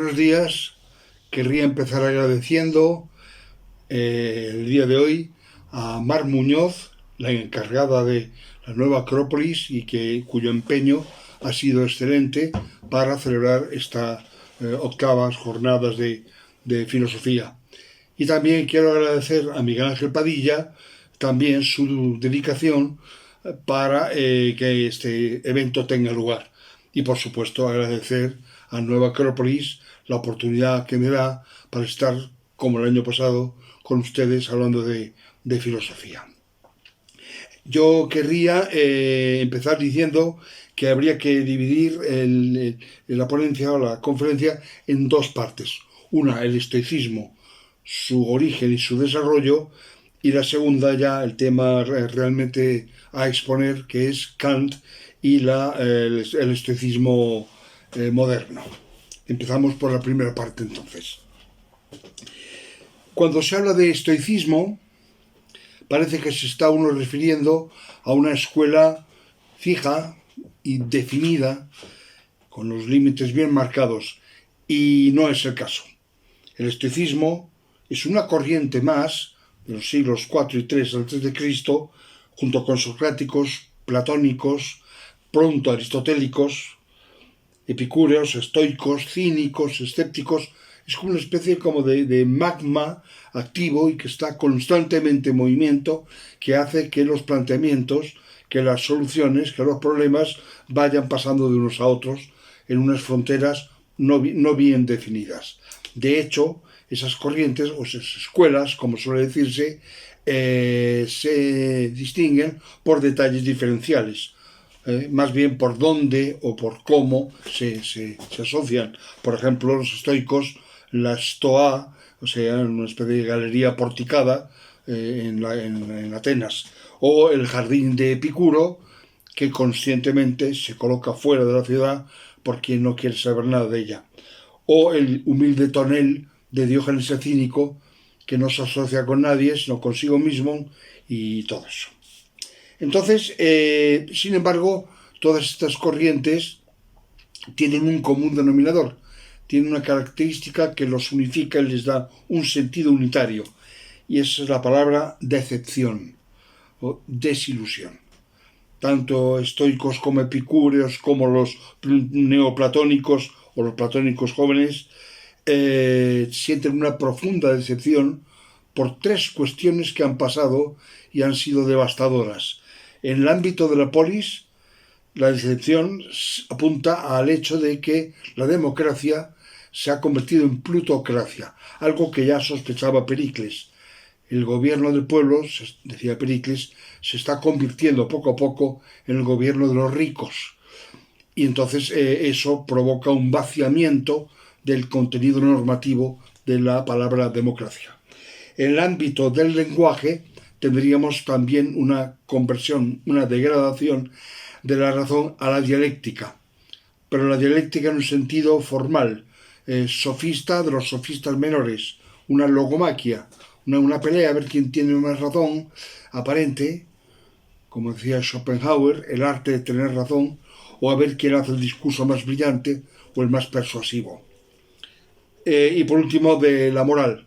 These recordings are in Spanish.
Buenos días. Querría empezar agradeciendo el día de hoy a Mar Muñoz, la encargada de la nueva Acrópolis cuyo empeño ha sido excelente para celebrar estas octavas jornadas de filosofía. Y también quiero agradecer a Miguel Ángel Padilla también su dedicación para que este evento tenga lugar. Y por supuesto agradecer a Nueva Acrópolis la oportunidad que me da para estar, como el año pasado, con ustedes hablando de filosofía. Yo querría empezar diciendo que habría que dividir la ponencia o la conferencia en dos partes. Una, el estoicismo, su origen y su desarrollo, y la segunda ya el tema realmente a exponer, que es Kant y el estoicismo moderno. Empezamos por la primera parte entonces. Cuando se habla de estoicismo, parece que se está uno refiriendo a una escuela fija y definida, con los límites bien marcados, y no es el caso. El estoicismo es una corriente más de los siglos IV y III a.C., junto con socráticos, platónicos, pronto aristotélicos, epicúreos, estoicos, cínicos, escépticos. Es como una especie de magma activo y que está constantemente en movimiento, que hace que los planteamientos, que las soluciones, que los problemas vayan pasando de unos a otros en unas fronteras no bien definidas. De hecho, esas corrientes o esas escuelas, como suele decirse, se distinguen por detalles diferenciales. Más bien por dónde o por cómo se asocian. Por ejemplo, los estoicos, la Stoa, o sea, una especie de galería porticada en Atenas, o el jardín de Epicuro, que conscientemente se coloca fuera de la ciudad por quien no quiere saber nada de ella, o el humilde tonel de Diógenes el Cínico, que no se asocia con nadie, sino consigo mismo y todo eso. Entonces, sin embargo, todas estas corrientes tienen un común denominador, tienen una característica que los unifica y les da un sentido unitario, y esa es la palabra decepción o desilusión. Tanto estoicos como epicúreos, como los neoplatónicos o los platónicos jóvenes, sienten una profunda decepción por tres cuestiones que han pasado y han sido devastadoras. En el ámbito de la polis, la decepción apunta al hecho de que la democracia se ha convertido en plutocracia, algo que ya sospechaba Pericles. El gobierno del pueblo, decía Pericles, se está convirtiendo poco a poco en el gobierno de los ricos. Y entonces eso provoca un vaciamiento del contenido normativo de la palabra democracia. En el ámbito del lenguaje tendríamos también una conversión, una degradación de la razón a la dialéctica, pero la dialéctica en un sentido formal, sofista de los sofistas menores, una logomaquia, una pelea a ver quién tiene más razón aparente, como decía Schopenhauer, el arte de tener razón, o a ver quién hace el discurso más brillante o el más persuasivo. Y por último, de la moral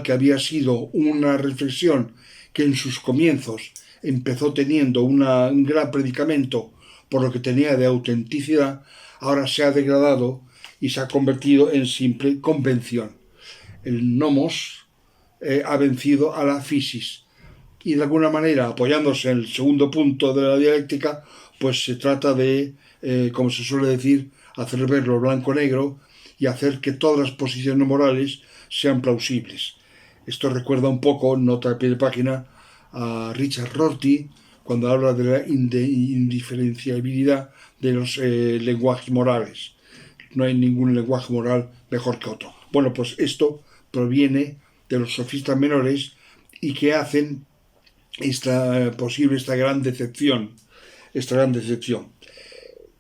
que había sido una reflexión que en sus comienzos empezó teniendo un gran predicamento por lo que tenía de autenticidad, ahora se ha degradado y se ha convertido en simple convención. El nomos ha vencido a la physis, y de alguna manera, apoyándose en el segundo punto de la dialéctica, pues se trata de, como se suele decir, hacer ver lo blanco-negro y hacer que todas las posiciones morales sean plausibles. Esto recuerda un poco, nota de pie de página, a Richard Rorty, cuando habla de la indiferenciabilidad de los lenguajes morales. No hay ningún lenguaje moral mejor que otro. Bueno, pues esto proviene de los sofistas menores y que hacen esta gran decepción.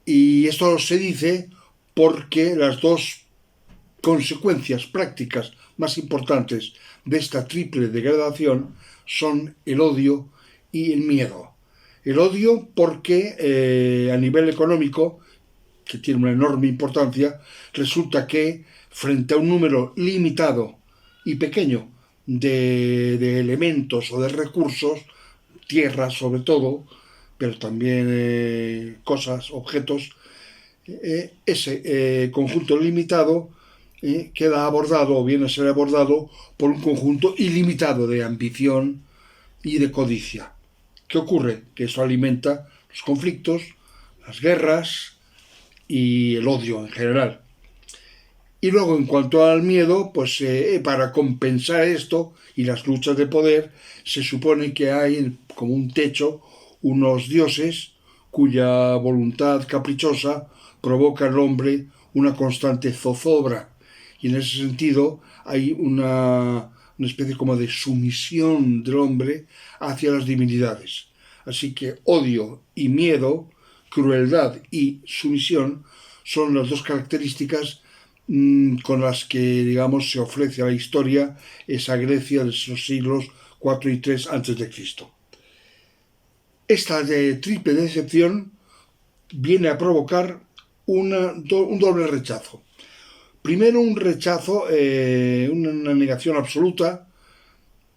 Y esto se dice porque las dos consecuencias prácticas más importantes de esta triple degradación son el odio y el miedo. El odio porque a nivel económico que tiene una enorme importancia, resulta que frente a un número limitado y pequeño de elementos o de recursos, tierra sobre todo, pero también cosas, objetos, ese conjunto limitado queda abordado o viene a ser abordado por un conjunto ilimitado de ambición y de codicia. ¿Qué ocurre? Que eso alimenta los conflictos, las guerras y el odio en general. Y luego, en cuanto al miedo, pues para compensar esto y las luchas de poder, se supone que hay como un techo unos dioses cuya voluntad caprichosa provoca al hombre una constante zozobra. Y en ese sentido hay una especie como de sumisión del hombre hacia las divinidades. Así que odio y miedo, crueldad y sumisión son las dos características con las que, digamos, se ofrece a la historia esa Grecia de los siglos 4 y 3 antes de Cristo. Esta triple decepción viene a provocar un doble rechazo. Primero, un rechazo, una negación absoluta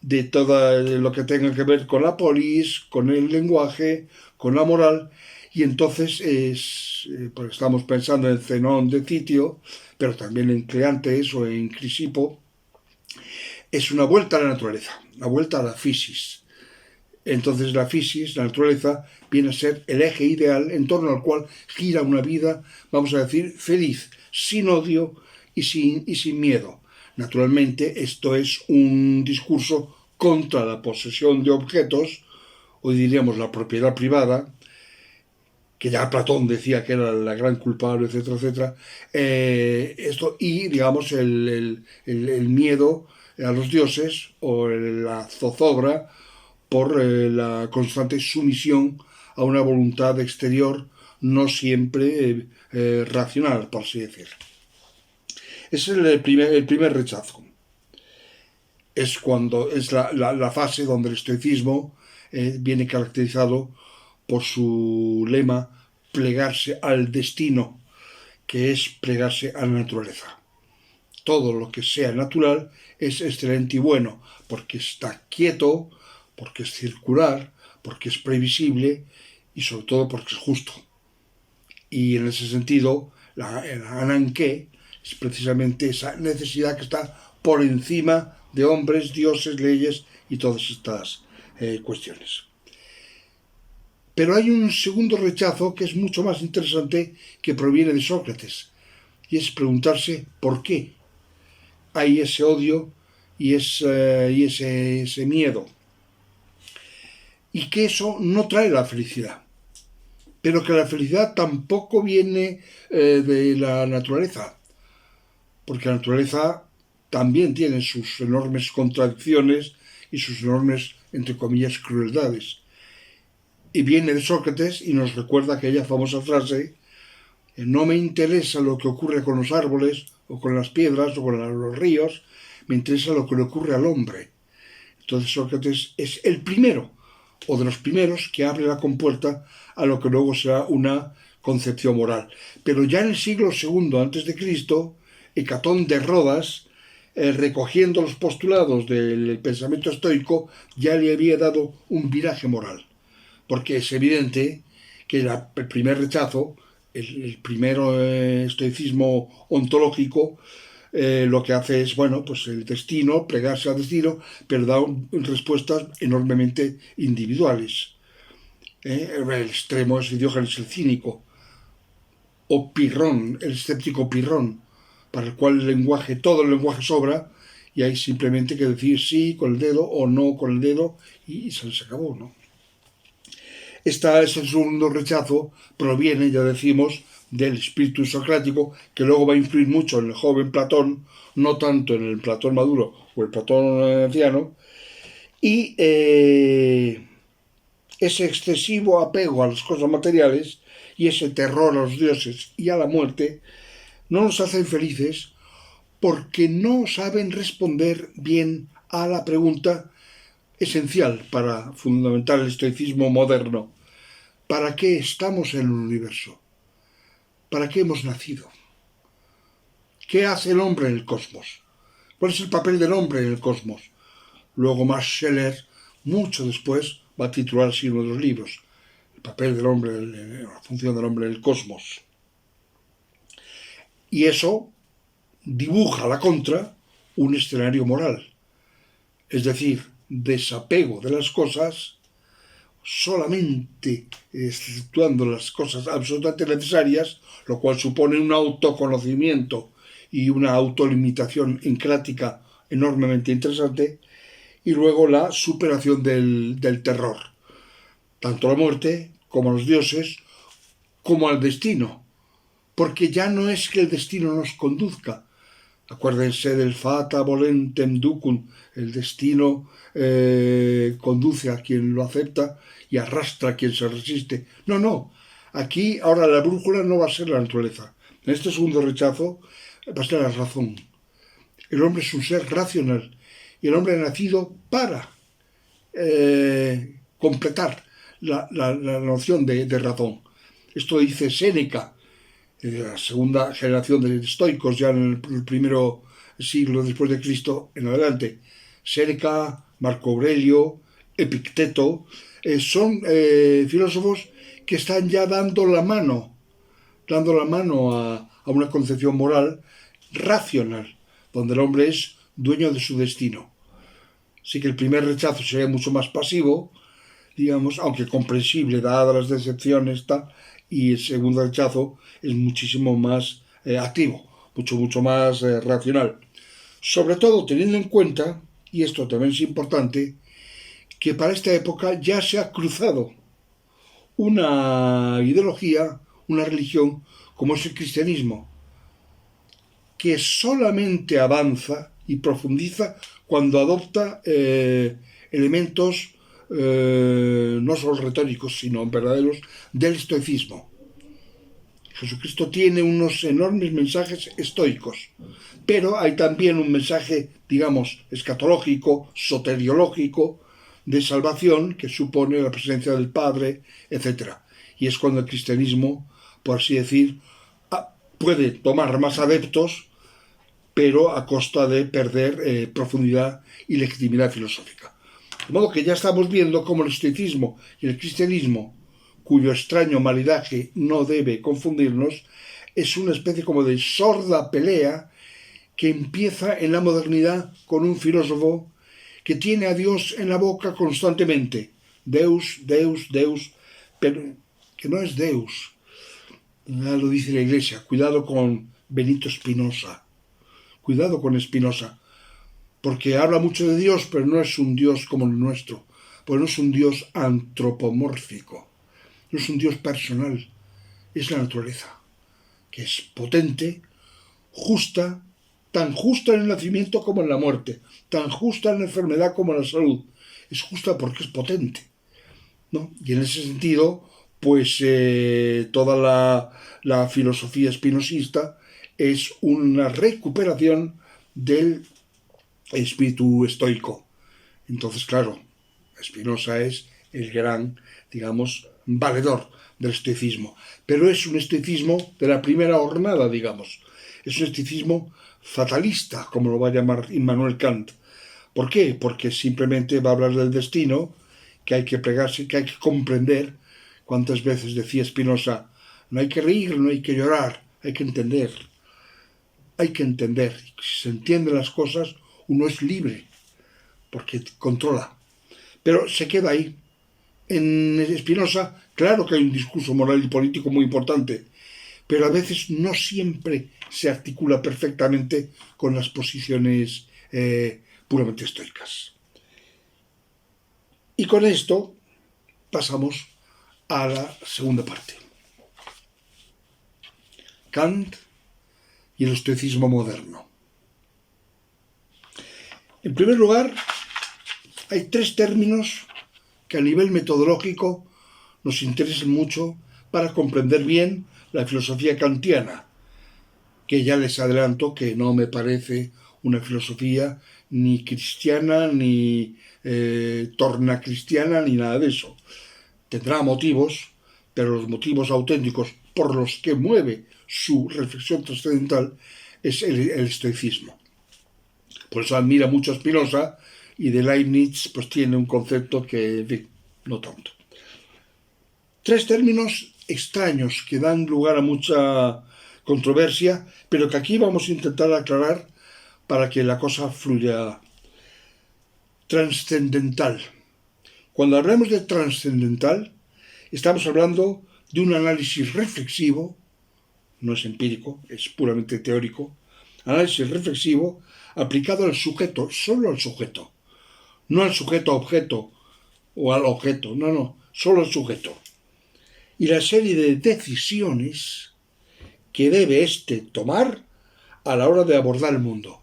de todo lo que tenga que ver con la polis, con el lenguaje, con la moral, y entonces porque estamos pensando en Zenón de Citio, pero también en Cleantes o en Crisipo, es una vuelta a la naturaleza, una vuelta a la physis. Entonces la physis, la naturaleza, viene a ser el eje ideal en torno al cual gira una vida, vamos a decir, feliz, sin odio y sin miedo. Naturalmente, esto es un discurso contra la posesión de objetos, hoy diríamos la propiedad privada, que ya Platón decía que era la gran culpable, etcétera, etcétera. Esto y, digamos, el miedo a los dioses o la zozobra por la constante sumisión a una voluntad exterior no siempre racional, por así decirlo. Ese es el primer rechazo. Es cuando es la fase donde el estoicismo viene caracterizado por su lema plegarse al destino, que es plegarse a la naturaleza. Todo lo que sea natural es excelente y bueno, porque está quieto, porque es circular, porque es previsible y sobre todo porque es justo. Y en ese sentido, el ananke es precisamente esa necesidad que está por encima de hombres, dioses, leyes y todas estas cuestiones. Pero hay un segundo rechazo que es mucho más interesante, que proviene de Sócrates, y es preguntarse por qué hay ese odio y ese miedo, y que eso no trae la felicidad, pero que la felicidad tampoco viene de la naturaleza, porque la naturaleza también tiene sus enormes contradicciones y sus enormes, entre comillas, crueldades. Y viene de Sócrates y nos recuerda aquella famosa frase: no me interesa lo que ocurre con los árboles o con las piedras o con los ríos, me interesa lo que le ocurre al hombre. Entonces Sócrates es el primero, o de los primeros, que abre la compuerta a lo que luego será una concepción moral. Pero ya en el siglo II antes de Cristo, Hecatón de Rodas, recogiendo los postulados del pensamiento estoico, ya le había dado un viraje moral. Porque es evidente que el primer rechazo, el primero estoicismo ontológico, lo que hace es, bueno, pues el destino, plegarse al destino, pero da respuestas enormemente individuales. El extremo es Diógenes el cínico, o Pirrón, el escéptico Pirrón, para el cual todo el lenguaje sobra, y hay simplemente que decir sí con el dedo o no con el dedo, y se les acabó, ¿no? Ese segundo rechazo proviene, ya decimos, del espíritu socrático, que luego va a influir mucho en el joven Platón, no tanto en el Platón maduro o el Platón anciano, y ese excesivo apego a las cosas materiales y ese terror a los dioses y a la muerte no nos hacen felices, porque no saben responder bien a la pregunta esencial para fundamentar el estoicismo moderno: ¿para qué estamos en el universo? ¿Para qué hemos nacido? ¿Qué hace el hombre en el cosmos? ¿Cuál es el papel del hombre en el cosmos? Luego Max Scheler, mucho después, va a titular así uno de los libros, el papel del hombre, la función del hombre en el cosmos. Y eso dibuja a la contra un escenario moral, es decir, desapego de las cosas, solamente exceptuando las cosas absolutamente necesarias, lo cual supone un autoconocimiento y una autolimitación encrática enormemente interesante, y luego la superación del terror, tanto a la muerte como a los dioses, como al destino, porque ya no es que el destino nos conduzca. Acuérdense del fata volentem ducum, el destino conduce a quien lo acepta y arrastra a quien se resiste. No, no, aquí ahora la brújula no va a ser la naturaleza. En este segundo rechazo va a ser la razón. El hombre es un ser racional y el hombre ha nacido para completar la noción de razón. Esto dice Séneca, la segunda generación de estoicos, ya en el primero siglo después de Cristo en adelante. Séneca, Marco Aurelio, Epicteto, son filósofos que están ya dando la mano a una concepción moral racional, donde el hombre es dueño de su destino. Así que el primer rechazo sería mucho más pasivo, digamos, aunque comprensible dadas las decepciones, y el segundo rechazo es muchísimo más activo, mucho más racional. Sobre todo teniendo en cuenta, y esto también es importante, que para esta época ya se ha cruzado una ideología, una religión, como es el cristianismo, que solamente avanza y profundiza cuando adopta elementos no solo retóricos, sino verdaderos del estoicismo. Jesucristo tiene unos enormes mensajes estoicos, pero hay también un mensaje, digamos, escatológico, soteriológico, de salvación, que supone la presencia del Padre, etc. Y es cuando el cristianismo, por así decir, puede tomar más adeptos, pero a costa de perder profundidad y legitimidad filosófica. De modo que ya estamos viendo cómo el estoicismo y el cristianismo, cuyo extraño maridaje no debe confundirnos, es una especie como de sorda pelea que empieza en la modernidad con un filósofo que tiene a Dios en la boca constantemente. Deus, Deus, Deus, pero que no es Deus. Ya lo dice la Iglesia. Cuidado con Benito Spinoza. Cuidado con Spinoza. Porque habla mucho de Dios, pero no es un Dios como el nuestro. Pues no es un Dios antropomórfico. No es un Dios personal. Es la naturaleza, que es potente, justa, tan justa en el nacimiento como en la muerte, tan justa en la enfermedad como en la salud. Es justa porque es potente, ¿no? Y en ese sentido, pues toda la filosofía espinosista es una recuperación del espíritu estoico. Entonces, claro, Spinoza es el gran, digamos, valedor del estoicismo. Pero es un estoicismo de la primera hornada, digamos. Es un estoicismo fatalista, como lo va a llamar Immanuel Kant. ¿Por qué? Porque simplemente va a hablar del destino, que hay que plegarse, que hay que comprender. ¿Cuántas veces decía Spinoza? No hay que reír, no hay que llorar, hay que entender. Hay que entender. Si se entienden las cosas, uno es libre, porque controla. Pero se queda ahí. En Spinoza, claro que hay un discurso moral y político muy importante, pero a veces no siempre se articula perfectamente con las posiciones puramente estoicas. Y con esto pasamos a la segunda parte. Kant y el estoicismo moderno. En primer lugar, hay tres términos que a nivel metodológico nos interesan mucho para comprender bien la filosofía kantiana, que ya les adelanto que no me parece una filosofía ni cristiana, ni tornacristiana, ni nada de eso. Tendrá motivos, pero los motivos auténticos por los que mueve su reflexión trascendental es el estoicismo. Por eso admira mucho a Spinoza, y de Leibniz pues tiene un concepto que no tanto. Tres términos extraños que dan lugar a mucha controversia, pero que aquí vamos a intentar aclarar para que la cosa fluya. Trascendental. Cuando hablamos de trascendental, estamos hablando de un análisis reflexivo, no es empírico, es puramente teórico, análisis reflexivo aplicado al sujeto, solo al sujeto, no al sujeto objeto o al objeto, no, solo al sujeto. Y la serie de decisiones que debe éste tomar a la hora de abordar el mundo.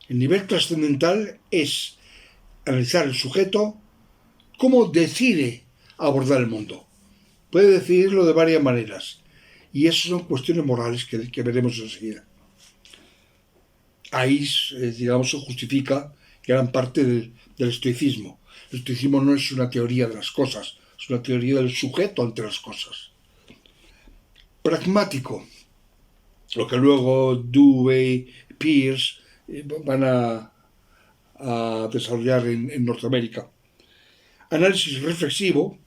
El nivel trascendental es analizar el sujeto cómo decide abordar el mundo. Puede decidirlo de varias maneras, y esas son cuestiones morales que veremos enseguida. Ahí, digamos, se justifica gran parte del estoicismo. El estoicismo no es una teoría de las cosas, es una teoría del sujeto ante las cosas. Pragmático, lo que luego Dewey, Peirce van a desarrollar en Norteamérica. Análisis reflexivo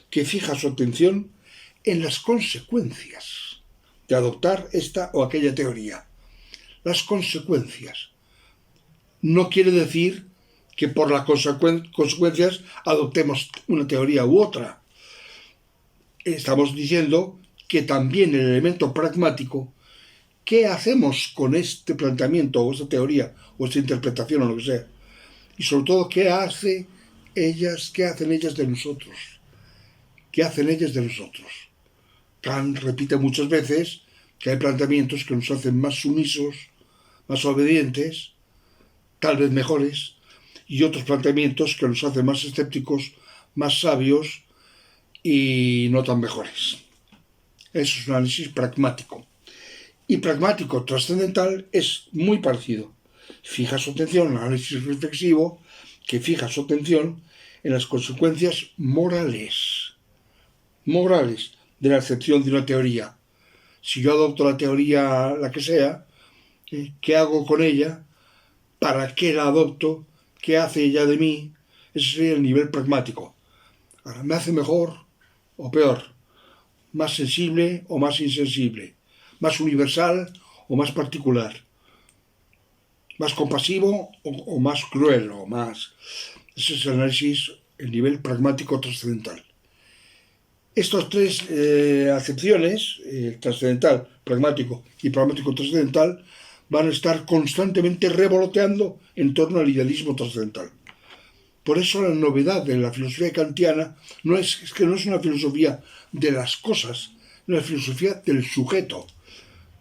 que fija su atención en las consecuencias de adoptar esta o aquella teoría. Las consecuencias. No quiere decir que por las consecuencias adoptemos una teoría u otra. Estamos diciendo que también el elemento pragmático, ¿qué hacemos con este planteamiento o esta teoría o esta interpretación o lo que sea? Y sobre todo, ¿qué hacen ellas de nosotros? ¿Qué hacen ellas de nosotros? Kant repite muchas veces que hay planteamientos que nos hacen más sumisos, más obedientes, tal vez mejores, y otros planteamientos que nos hacen más escépticos, más sabios y no tan mejores. Eso es un análisis pragmático. Y pragmático trascendental es muy parecido. Fija su atención en el análisis reflexivo, que fija su atención en las consecuencias morales de la acepción de una teoría. Si yo adopto la teoría, la que sea, ¿qué hago con ella? ¿Para qué la adopto? ¿Qué hace ella de mí? Ese sería el nivel pragmático. Ahora, ¿me hace mejor o peor? ¿Más sensible o más insensible? ¿Más universal o más particular? ¿Más compasivo o más cruel? Ese es el análisis, el nivel pragmático trascendental. Estas tres acepciones, trascendental, pragmático y pragmático trascendental, van a estar constantemente revoloteando en torno al idealismo trascendental. Por eso la novedad de la filosofía kantiana es que no es una filosofía de las cosas, es una filosofía del sujeto.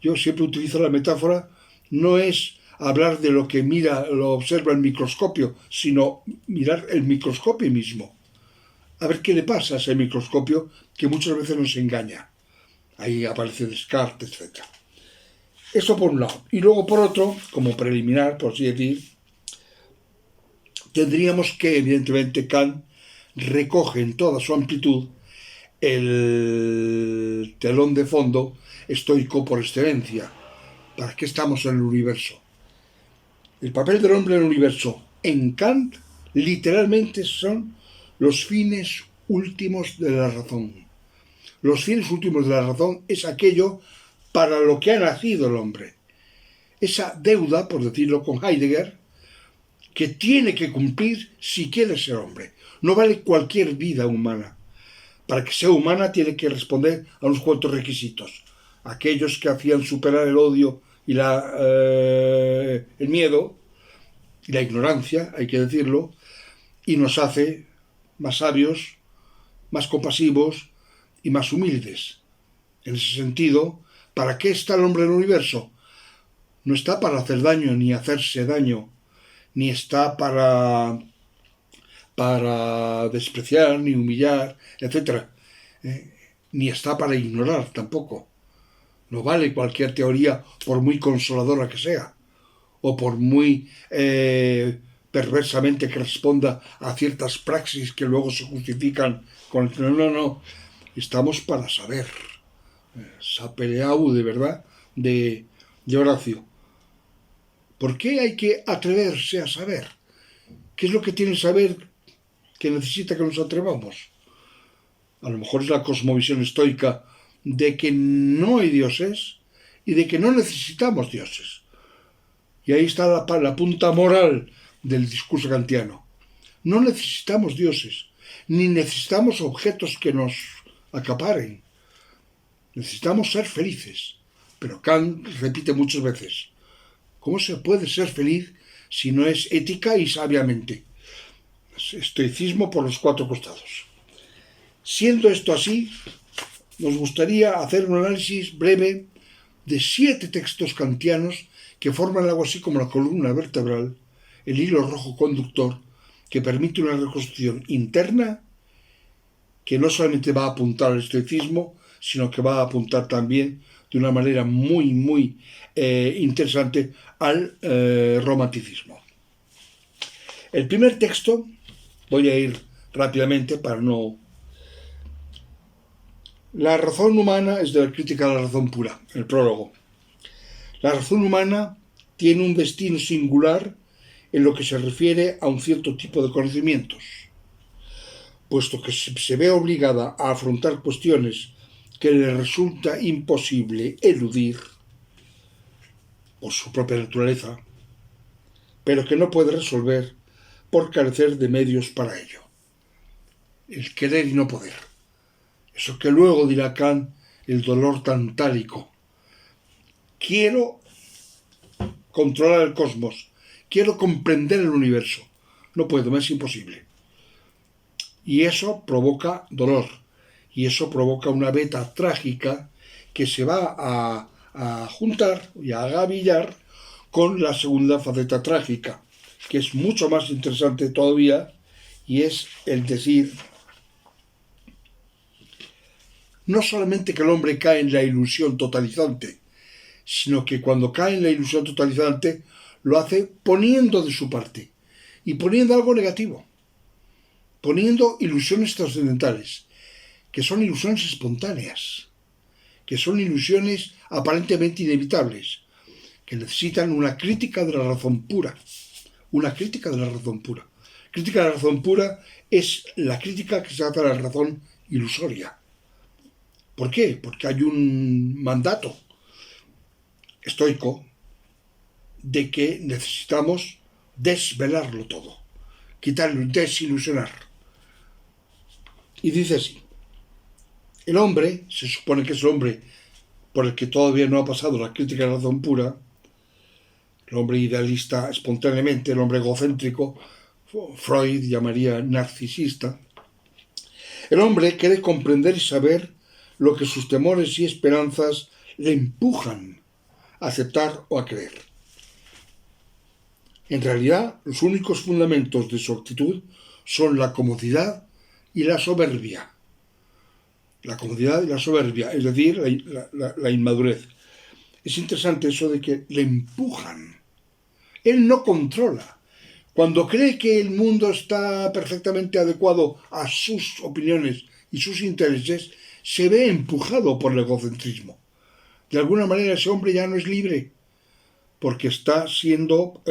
Yo siempre utilizo la metáfora, no es hablar de lo que lo observa el microscopio, sino mirar el microscopio mismo. A ver qué le pasa a ese microscopio que muchas veces nos engaña. Ahí aparece Descartes, etc. Esto por un lado. Y luego por otro, como preliminar, por así decir, tendríamos que, evidentemente, Kant recoge en toda su amplitud el telón de fondo estoico por excelencia. ¿Para qué estamos en el universo? El papel del hombre en el universo, en Kant, literalmente son los fines últimos de la razón. Los fines últimos de la razón es aquello para lo que ha nacido el hombre. Esa deuda, por decirlo con Heidegger, que tiene que cumplir si quiere ser hombre. No vale cualquier vida humana. Para que sea humana tiene que responder a unos cuantos requisitos. Aquellos que hacían superar el odio y el miedo y la ignorancia, hay que decirlo, y nos hace más sabios, más compasivos y más humildes. En ese sentido, ¿para qué está el hombre en el universo? No está para hacer daño ni hacerse daño, ni está para despreciar, ni humillar, etc. Ni está para ignorar tampoco. No vale cualquier teoría, por muy consoladora que sea, o por muy perversamente que responda a ciertas praxis que luego se justifican con el... No. Estamos para saber. Sapeleau, de verdad, de Horacio. ¿Por qué hay que atreverse a saber? ¿Qué es lo que tiene el saber que necesita que nos atrevamos? A lo mejor es la cosmovisión estoica de que no hay dioses y de que no necesitamos dioses. Y ahí está la punta moral del discurso kantiano. No necesitamos dioses, ni necesitamos objetos que nos acaparen. Necesitamos ser felices. Pero Kant repite muchas veces, ¿cómo se puede ser feliz si no es ética y sabiamente? Estoicismo por los cuatro costados. Siendo esto así, nos gustaría hacer un análisis breve de 7 textos kantianos que forman algo así como la columna vertebral, el hilo rojo conductor, que permite una reconstrucción interna que no solamente va a apuntar al estoicismo, sino que va a apuntar también de una manera muy, muy interesante al romanticismo. El primer texto, voy a ir rápidamente para no... La razón humana es de la crítica de la razón pura, el prólogo. La razón humana tiene un destino singular en lo que se refiere a un cierto tipo de conocimientos, puesto que se ve obligada a afrontar cuestiones que le resulta imposible eludir por su propia naturaleza, pero que no puede resolver por carecer de medios para ello. El querer y no poder. Eso que luego dirá Kant, el dolor tantálico. Quiero controlar el cosmos, quiero comprender el universo. No puedo, me es imposible. Y eso provoca dolor. Y eso provoca una beta trágica que se va a juntar y a agavillar con la segunda faceta trágica, que es mucho más interesante todavía, y es el decir, no solamente que el hombre cae en la ilusión totalizante, sino que cuando cae en la ilusión totalizante lo hace poniendo de su parte y poniendo algo negativo, poniendo ilusiones trascendentales, que son ilusiones espontáneas, que son ilusiones aparentemente inevitables, que necesitan una crítica de la razón pura, una crítica de la razón pura. Crítica de la razón pura es la crítica que se hace a la razón ilusoria. ¿Por qué? Porque hay un mandato estoico de que necesitamos desvelarlo todo, quitarlo, desilusionar. Y dice así, el hombre, se supone que es el hombre por el que todavía no ha pasado la crítica de la razón pura, el hombre idealista espontáneamente, el hombre egocéntrico, Freud llamaría narcisista, el hombre quiere comprender y saber lo que sus temores y esperanzas le empujan a aceptar o a creer. En realidad, los únicos fundamentos de su actitud son la comodidad y la soberbia. La comodidad y la soberbia, es decir, la inmadurez. Es interesante eso de que le empujan. Él no controla. Cuando cree que el mundo está perfectamente adecuado a sus opiniones y sus intereses, se ve empujado por el egocentrismo. De alguna manera ese hombre ya no es libre, porque está siendo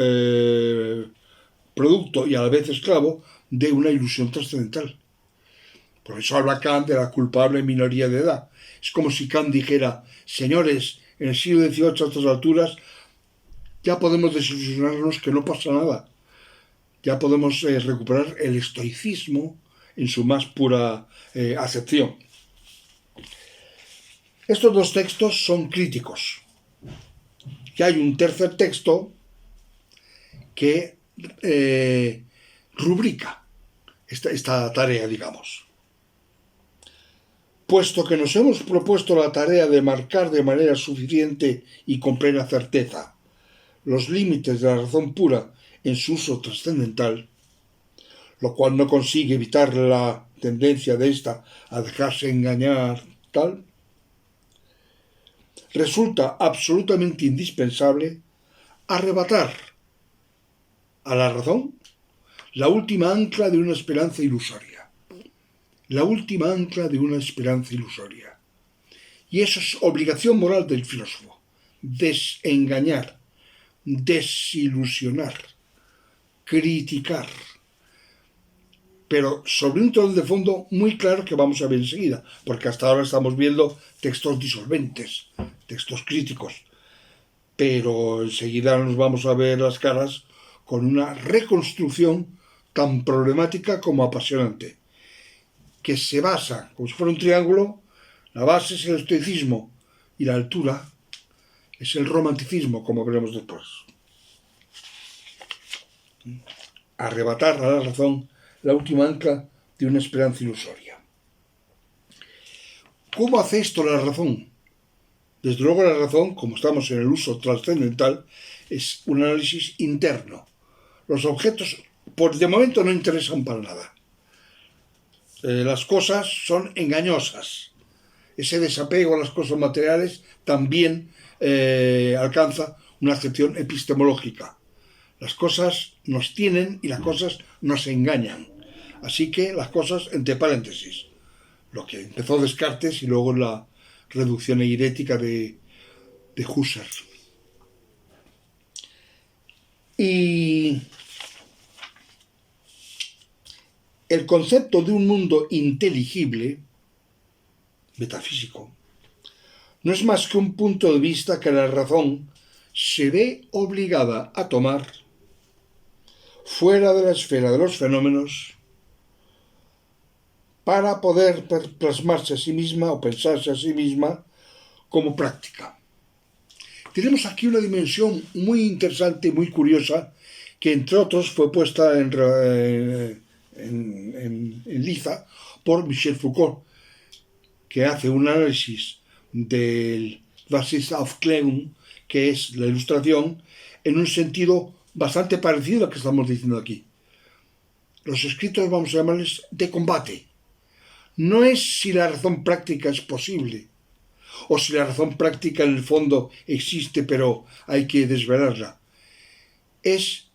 producto y a la vez esclavo de una ilusión trascendental. Por eso habla Kant de la culpable minoría de edad. Es como si Kant dijera, señores, en el siglo XVIII a estas alturas ya podemos desilusionarnos que no pasa nada. Ya podemos recuperar el estoicismo en su más pura acepción. Estos dos textos son críticos. Y hay un tercer texto que rubrica esta tarea, digamos. Puesto que nos hemos propuesto la tarea de marcar de manera suficiente y con plena certeza los límites de la razón pura en su uso trascendental, lo cual no consigue evitar la tendencia de ésta a dejarse engañar, tal, resulta absolutamente indispensable arrebatar a la razón la última ancla de una esperanza ilusoria. La última ancla de una esperanza ilusoria. Y eso es obligación moral del filósofo. Desengañar, desilusionar, criticar. Pero sobre un telón de fondo muy claro que vamos a ver enseguida, porque hasta ahora estamos viendo textos disolventes, textos críticos. Pero enseguida nos vamos a ver las caras con una reconstrucción tan problemática como apasionante, que se basa, como si fuera un triángulo, la base es el estoicismo y la altura es el romanticismo, como veremos después. Arrebatar a la razón la última ancla de una esperanza ilusoria. ¿Cómo hace esto la razón? Desde luego la razón, como estamos en el uso trascendental, es un análisis interno. Los objetos, por de momento, no interesan para nada. Las cosas son engañosas. Ese desapego a las cosas materiales también alcanza una acepción epistemológica. Las cosas nos tienen y las cosas nos engañan. Así que las cosas, entre paréntesis, lo que empezó Descartes y luego la reducción eideética de Husserl. Y el concepto de un mundo inteligible, metafísico, no es más que un punto de vista que la razón se ve obligada a tomar fuera de la esfera de los fenómenos para poder plasmarse a sí misma o pensarse a sí misma como práctica. Tenemos aquí una dimensión muy interesante y muy curiosa que, entre otros, fue puesta en liza por Michel Foucault, que hace un análisis del Was ist Aufklärung, que es la ilustración, en un sentido bastante parecido al que estamos diciendo aquí. Los escritos, vamos a llamarles, de combate. No es si la razón práctica es posible, o si la razón práctica en el fondo existe, pero hay que desvelarla. Es,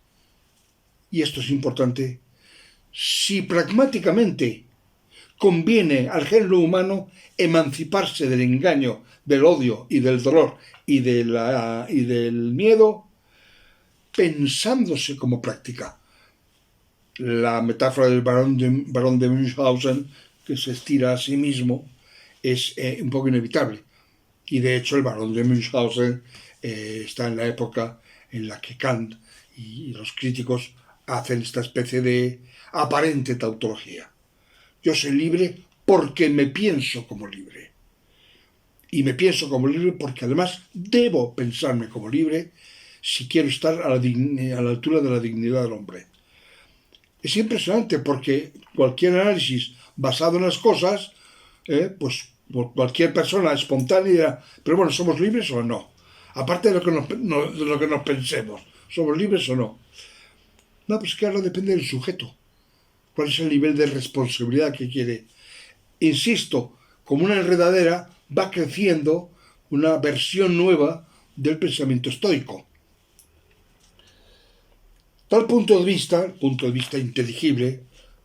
y esto es importante, si pragmáticamente conviene al género humano emanciparse del engaño, del odio y del dolor y del miedo, pensándose como práctica. La metáfora del barón de Münchhausen, que se estira a sí mismo, es un poco inevitable. Y de hecho el barón de Münchhausen está en la época en la que Kant y los críticos hacen esta especie de aparente tautología. Yo soy libre porque me pienso como libre. Y me pienso como libre porque además debo pensarme como libre si quiero estar a la altura de la dignidad del hombre. Es impresionante porque cualquier análisis basado en las cosas, pues por cualquier persona espontánea dirá, pero bueno, ¿somos libres o no? Aparte de lo que nos pensemos, ¿somos libres o no? No, pues que ahora depende del sujeto. ¿Cuál es el nivel de responsabilidad que quiere? Insisto, como una enredadera va creciendo una versión nueva del pensamiento estoico. Tal punto de vista, el punto de vista inteligible,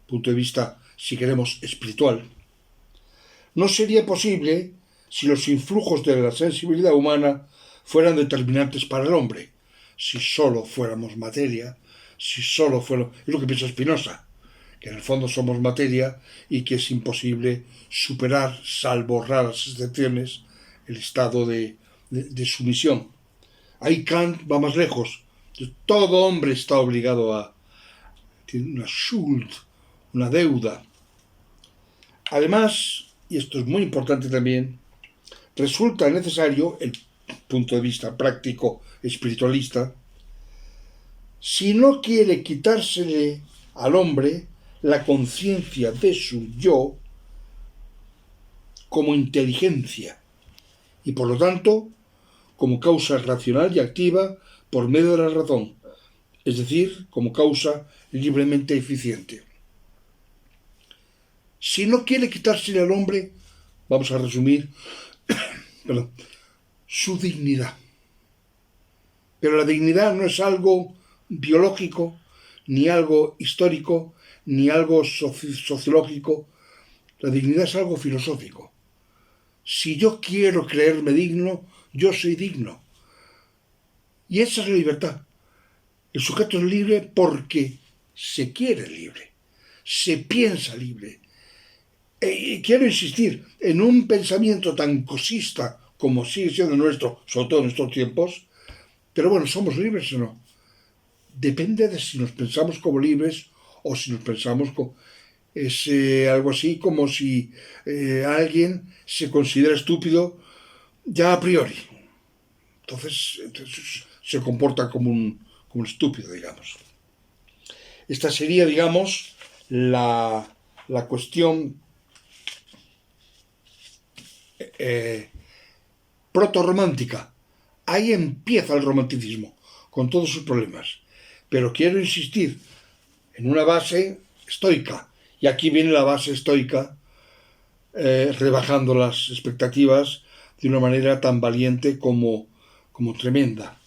punto de vista, si queremos, espiritual, no sería posible si los influjos de la sensibilidad humana fueran determinantes para el hombre, si solo fuéramos materia, si solo fuéramos... Es lo que piensa Spinoza, que en el fondo somos materia y que es imposible superar, salvo raras excepciones, el estado de sumisión. Ahí Kant va más lejos. Todo hombre está obligado a... tiene una Schuld, una deuda. Además, y esto es muy importante también, resulta necesario, el punto de vista práctico espiritualista, si no quiere quitársele al hombre la conciencia de su yo como inteligencia y por lo tanto como causa racional y activa por medio de la razón, es decir, como causa libremente eficiente. Si no quiere quitársele al hombre, vamos a resumir, su dignidad. Pero la dignidad no es algo biológico, ni algo histórico, ni algo sociológico. La dignidad es algo filosófico. Si yo quiero creerme digno, yo soy digno. Y esa es la libertad. El sujeto es libre porque se quiere libre, se piensa libre. Y quiero insistir, en un pensamiento tan cosista como sigue siendo nuestro, sobre todo en estos tiempos, pero bueno, ¿somos libres o no? Depende de si nos pensamos como libres o si nos pensamos como... Es algo así como si alguien se considera estúpido ya a priori. Entonces se comporta como un estúpido, digamos. Esta sería, digamos, la cuestión proto-romántica. Ahí empieza el romanticismo, con todos sus problemas. Pero quiero insistir en una base estoica. Y aquí viene la base estoica, rebajando las expectativas de una manera tan valiente como tremenda.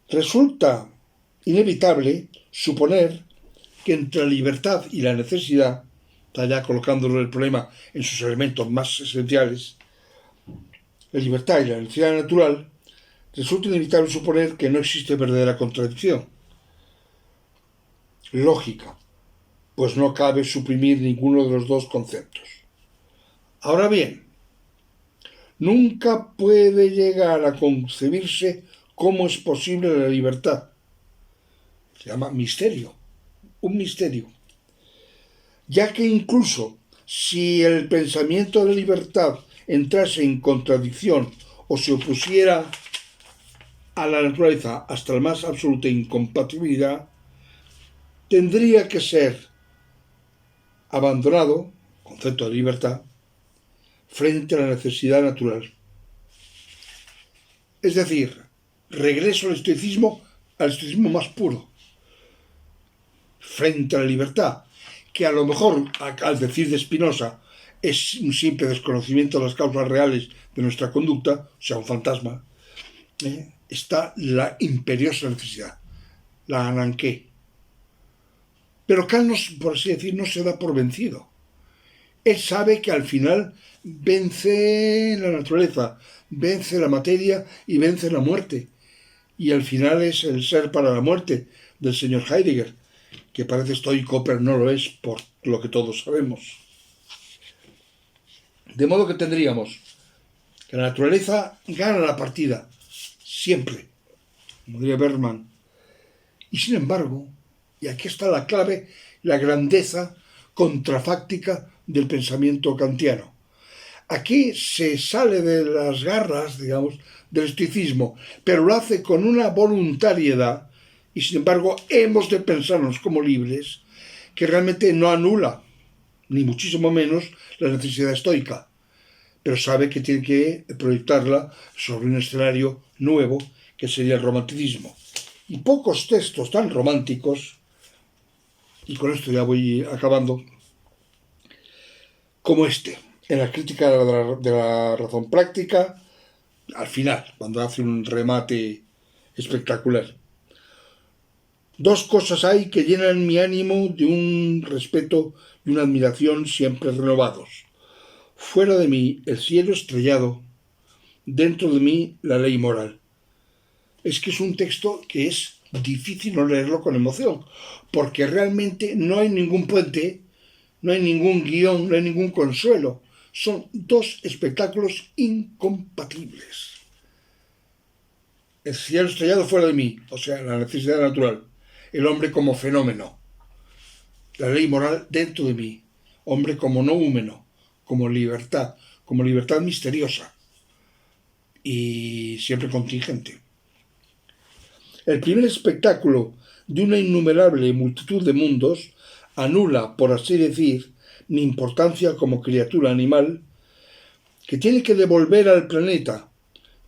Resulta inevitable suponer que entre la libertad y la necesidad, está ya colocándolo el problema en sus elementos más esenciales, la libertad y la necesidad natural, resulta inevitable suponer que no existe verdadera contradicción lógica, pues no cabe suprimir ninguno de los dos conceptos. Ahora bien, nunca puede llegar a concebirse cómo es posible la libertad. Se llama misterio, un misterio. Ya que incluso si el pensamiento de libertad entrase en contradicción o se opusiera a la naturaleza hasta la más absoluta incompatibilidad, tendría que ser abandonado, concepto de libertad, frente a la necesidad natural. Es decir, regreso al estoicismo más puro, frente a la libertad, que a lo mejor, al decir de Spinoza, es un simple desconocimiento de las causas reales de nuestra conducta, o sea, un fantasma, está la imperiosa necesidad, la ananqué. Pero Kant, por así decir, no se da por vencido. Él sabe que al final vence la naturaleza, vence la materia y vence la muerte. Y al final es el ser para la muerte del señor Heidegger, que parece estoico, pero no lo es, por lo que todos sabemos. De modo que tendríamos que la naturaleza gana la partida, siempre, como diría Bergman. Y sin embargo, y aquí está la clave, la grandeza contrafáctica del pensamiento kantiano. Aquí se sale de las garras, digamos, del estoicismo, pero lo hace con una voluntariedad, y sin embargo hemos de pensarnos como libres, que realmente no anula, ni muchísimo menos, la necesidad estoica, pero sabe que tiene que proyectarla sobre un escenario nuevo, que sería el romanticismo. Y pocos textos tan románticos, y con esto ya voy acabando, como este, en la crítica de la razón práctica, al final, cuando hace un remate espectacular. Dos cosas hay que llenan mi ánimo de un respeto y una admiración siempre renovados. Fuera de mí el cielo estrellado, dentro de mí la ley moral. Es que es un texto que es difícil no leerlo con emoción, porque realmente no hay ningún puente, no hay ningún guión, no hay ningún consuelo. Son dos espectáculos incompatibles. El cielo estrellado fuera de mí, o sea, la necesidad natural. El hombre como fenómeno. La ley moral dentro de mí. Hombre como noúmeno, como libertad misteriosa y siempre contingente. El primer espectáculo de una innumerable multitud de mundos anula, por así decir, mi importancia como criatura animal, que tiene que devolver al planeta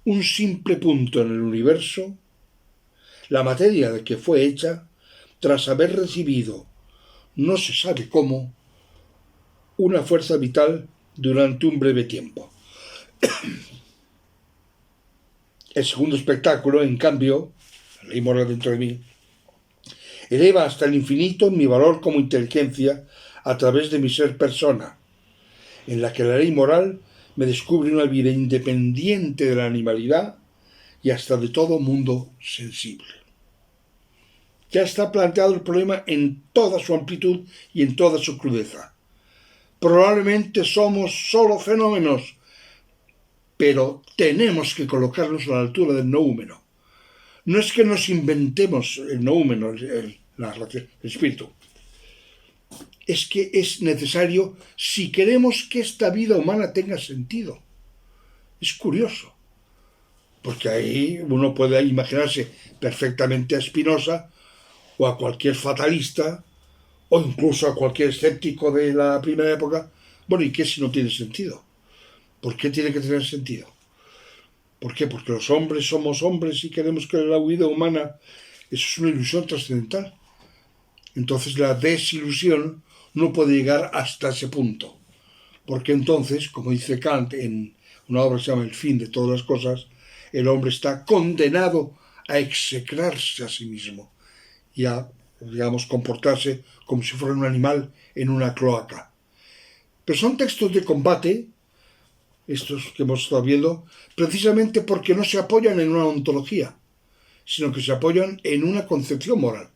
un simple punto en el universo, la materia de que fue hecha, tras haber recibido, no se sabe cómo, una fuerza vital durante un breve tiempo. El segundo espectáculo, en cambio, la ley moral dentro de mí, eleva hasta el infinito mi valor como inteligencia a través de mi ser persona, en la que la ley moral me descubre una vida independiente de la animalidad y hasta de todo mundo sensible. Ya está planteado el problema en toda su amplitud y en toda su crudeza. Probablemente somos solo fenómenos, pero tenemos que colocarnos a la altura del noúmeno. No es que nos inventemos el noúmeno, el espíritu. Es que es necesario si queremos que esta vida humana tenga sentido. Es curioso, porque ahí uno puede imaginarse perfectamente a Spinoza o a cualquier fatalista o incluso a cualquier escéptico de la primera época. Bueno, ¿y qué si no tiene sentido? ¿Por qué tiene que tener sentido? ¿Por qué? Porque los hombres somos hombres y queremos que la vida humana, eso es una ilusión trascendental. Entonces la desilusión no puede llegar hasta ese punto. Porque entonces, como dice Kant en una obra que se llama El fin de todas las cosas, el hombre está condenado a execrarse a sí mismo y a, digamos, comportarse como si fuera un animal en una cloaca. Pero son textos de combate, estos que hemos estado viendo, precisamente porque no se apoyan en una ontología, sino que se apoyan en una concepción moral,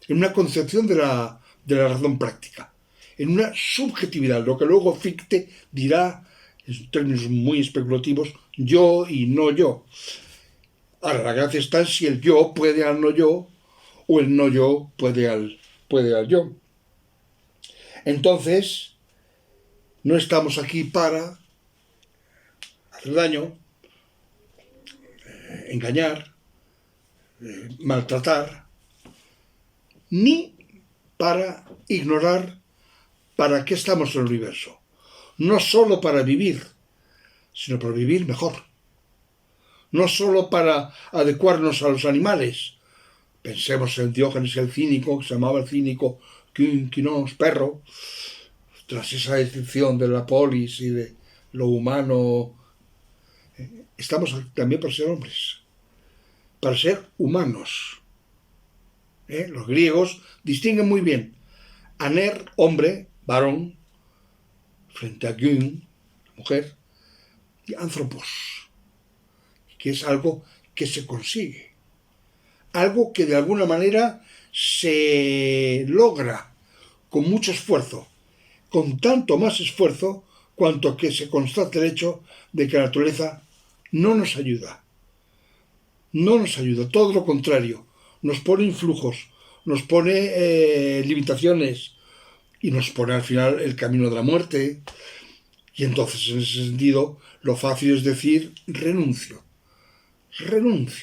en una concepción de la razón práctica, en una subjetividad, lo que luego Fichte dirá, en términos muy especulativos, yo y no yo. Ahora, la gracia está en si el yo puede al no yo, o el no yo puede al yo. Entonces, no estamos aquí para hacer daño, engañar, maltratar, ni para ignorar para qué estamos en el universo. No solo para vivir, sino para vivir mejor. No solo para adecuarnos a los animales. Pensemos en Diógenes el cínico, que se llamaba el cínico Quinos, perro, tras esa descripción de la polis y de lo humano. Estamos también para ser hombres, para ser humanos. Los griegos distinguen muy bien aner, hombre, varón, frente a gün, mujer, y anthropos, que es algo que se consigue, algo que de alguna manera se logra con mucho esfuerzo, con tanto más esfuerzo cuanto que se constata el hecho de que la naturaleza no nos ayuda, todo lo contrario, nos pone influjos, nos pone limitaciones y nos pone al final el camino de la muerte. Y entonces, en ese sentido, lo fácil es decir renuncio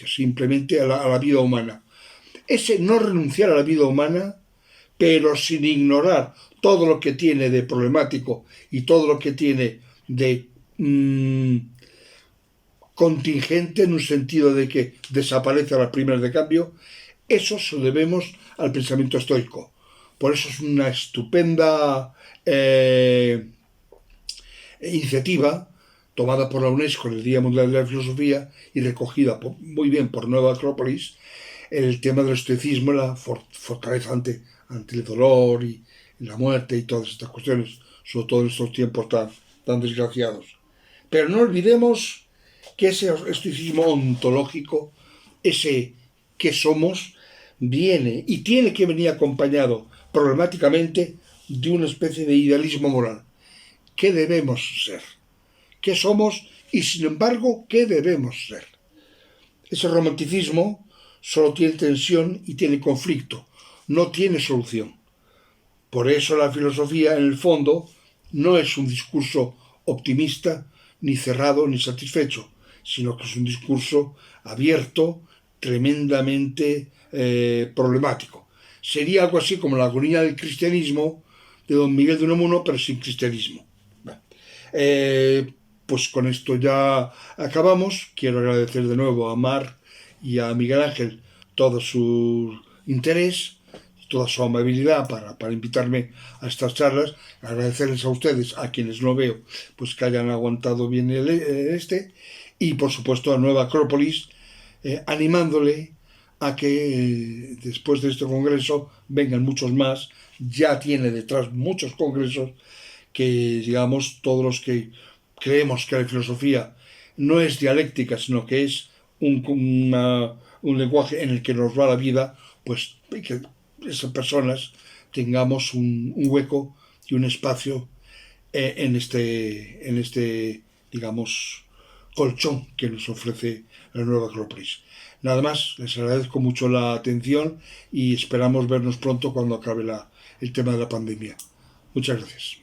simplemente a la vida humana. Ese no renunciar a la vida humana, pero sin ignorar todo lo que tiene de problemático y todo lo que tiene de contingente, en un sentido de que desaparece a las primeras de cambio, eso se lo debemos al pensamiento estoico. Por eso es una estupenda iniciativa tomada por la UNESCO en el Día Mundial de la Filosofía y recogida muy bien por Nueva Acrópolis, el tema del estoicismo, la fortaleza ante el dolor y la muerte y todas estas cuestiones, sobre todo en estos tiempos tan desgraciados. Pero no olvidemos que ese estoicismo ontológico, ese que somos, viene y tiene que venir acompañado problemáticamente de una especie de idealismo moral. ¿Qué debemos ser? ¿Qué somos? Y sin embargo, ¿qué debemos ser? Ese romanticismo solo tiene tensión y tiene conflicto, no tiene solución. Por eso la filosofía, en el fondo, no es un discurso optimista, ni cerrado, ni satisfecho, sino que es un discurso abierto, tremendamente problemático. Sería algo así como la agonía del cristianismo de don Miguel de Unamuno, pero sin cristianismo. Pues con esto ya acabamos. Quiero agradecer de nuevo a Mar y a Miguel Ángel todo su interés, toda su amabilidad para invitarme a estas charlas. Agradecerles a ustedes, a quienes no veo, pues que hayan aguantado bien y por supuesto a Nueva Acrópolis, animándole a que después de este congreso vengan muchos más. Ya tiene detrás muchos congresos que, digamos, todos los que creemos que la filosofía no es dialéctica, sino que es un lenguaje en el que nos va la vida, pues que esas personas tengamos un hueco y un espacio en este, digamos, colchón que nos ofrece la nueva Acrópolis. Nada más, les agradezco mucho la atención y esperamos vernos pronto cuando acabe el tema de la pandemia. Muchas gracias.